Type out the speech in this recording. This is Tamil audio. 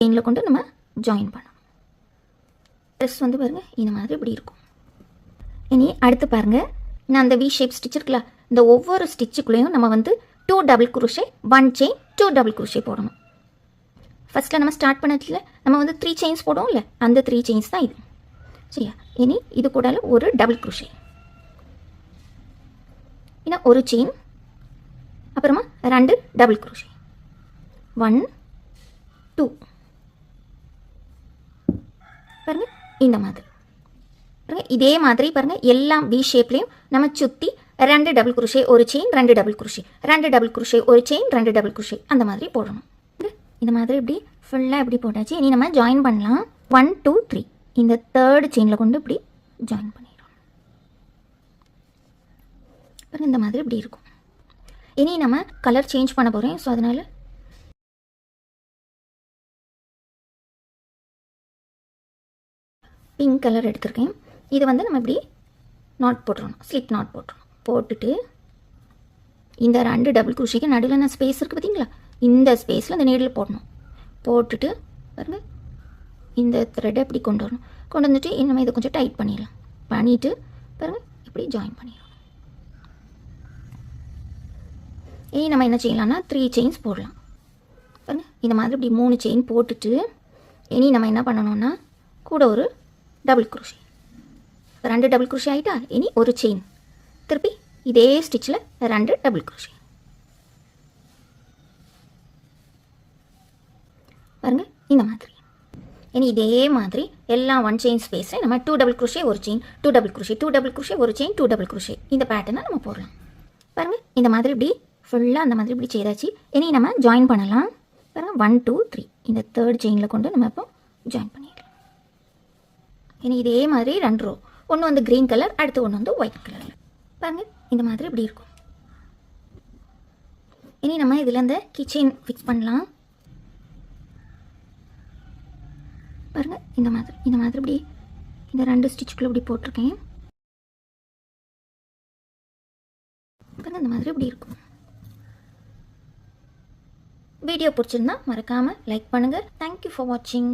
செயினில் கொண்டு நம்ம ஜாயின் பண்ணணும். ட்ரெஸ் வந்து பாருங்கள் இந்த மாதிரி இப்படி இருக்கும். இனி அடுத்து பாருங்கள், நான் அந்த வி ஷேப் ஸ்டிச் இருக்குல்ல, இந்த ஒவ்வொரு ஸ்டிச்சுக்குள்ளேயும் நம்ம வந்து 2 double crochet 1 chain 2 double crochet போடணும். ஃபஸ்ட்டில் நம்ம ஸ்டார்ட் பண்ணதில் நம்ம வந்து 3 செயின்ஸ் போடுவோம்ல, அந்த 3 செயின்ஸ் தான் இது. சரியா? இனி இது கூட ஒரு டபுள் குரோஷே, இன்னும் ஒரு செயின், அப்புறமா 2 டபுள் குரோஷே 1 2 பாருங்கள் இந்த மாதிரி பாருங்கள். இதே மாதிரி பாருங்கள் எல்லாம் வி ஷேப்லேயும் நம்ம சுற்றி 2 டபுள் குரோஷே ஒரு chain 2 double crochet 2 double crochet ஒரு செயின் 2 டபுள் குரோஷே அந்த மாதிரி போடணும். இந்த மாதிரி இப்படி ஃபுல்லாக இப்படி போட்டாச்சு. இனி நம்ம ஜாயின் பண்ணலாம். 1 2 3 இந்த 3rd செயினில் கொண்டு இப்படி ஜாயின் பண்ணிடுறோம். பாருங்கள் இந்த மாதிரி இப்படி இருக்கும். இனி நம்ம கலர் சேஞ்ச் பண்ண போகிறேன். ஸோ அதனால் பிங்க் கலர் எடுத்திருக்கேன். இது வந்து நம்ம இப்படி நாட் போட்டுறணும், ஸ்லிப் நாட் போட்டுறணும். போட்டுட்டு இந்த 2 டபுள் குரோஷேக்கு நடுவில் நான் ஸ்பேஸ் இருக்குது பார்த்தீங்களா, இந்த ஸ்பேஸில் இந்த நீடில் போடணும். போட்டுட்டு பாருங்கள் இந்த த்ரெட்டை இப்படி கொண்டு வரணும். கொண்டு வந்துட்டு இன்னும் இதை கொஞ்சம் டைட் பண்ணிடலாம். பண்ணிவிட்டு பாருங்கள் இப்படி ஜாயின் பண்ணிடணும். இனி நம்ம என்ன செய்யலாம்னா 3 செயின்ஸ் போடலாம். பாருங்கள் இந்த மாதிரி இப்படி 3 செயின் போட்டுட்டு இனி நம்ம என்ன பண்ணணும்னா கூட ஒரு டபுள் குரோஷே, 2 டபுள் குரோஷே ஆகிட்டா இனி ஒரு செயின், திருப்பி இதே ஸ்டிச்சில் 2 டபுள் குரோஷே. பாருங்கள் இந்த மாதிரி. இனி இதே மாதிரி எல்லாம் 1 செயின் ஸ்பேஸில் நம்ம 2 டபுள் குரோஷே ஒரு chain 2 double crochet 2 double crochet ஒரு செயின் 2 டபுள் குரோஷே இந்த பேட்டர்னை நம்ம போடலாம். பாருங்கள் இந்த மாதிரி இப்படி ஃபுல்லாக அந்த மாதிரி இப்படி செய்தாச்சு. இனி நம்ம ஜாயின் பண்ணலாம். பாருங்கள் 1 2 3 இந்த 3rd செயினில் கொண்டு நம்ம இப்போ ஜாயின் பண்ணிடலாம். இனி இதே மாதிரி 2 ரோ, ஒன்று வந்து க்ரீன் கலர், அடுத்து ஒன்று வந்து ஒயிட் கலர். பாருங்கள் இந்த மாதிரி இப்படி இருக்கும். இனி நம்ம இதில் இந்த கிச்சன் ஃபிக்ஸ் பண்ணலாம். பாருங்கள் இந்த மாதிரி இப்படி இந்த 2 ஸ்டிச்சுக்குள்ளே இப்படி போட்டிருக்கேன். பாருங்கள் இந்த மாதிரி இப்படி இருக்கும். வீடியோ பிடிச்சிருந்தா மறக்காமல் லைக் பண்ணுங்கள். தேங்க்யூ ஃபார் வாட்சிங்.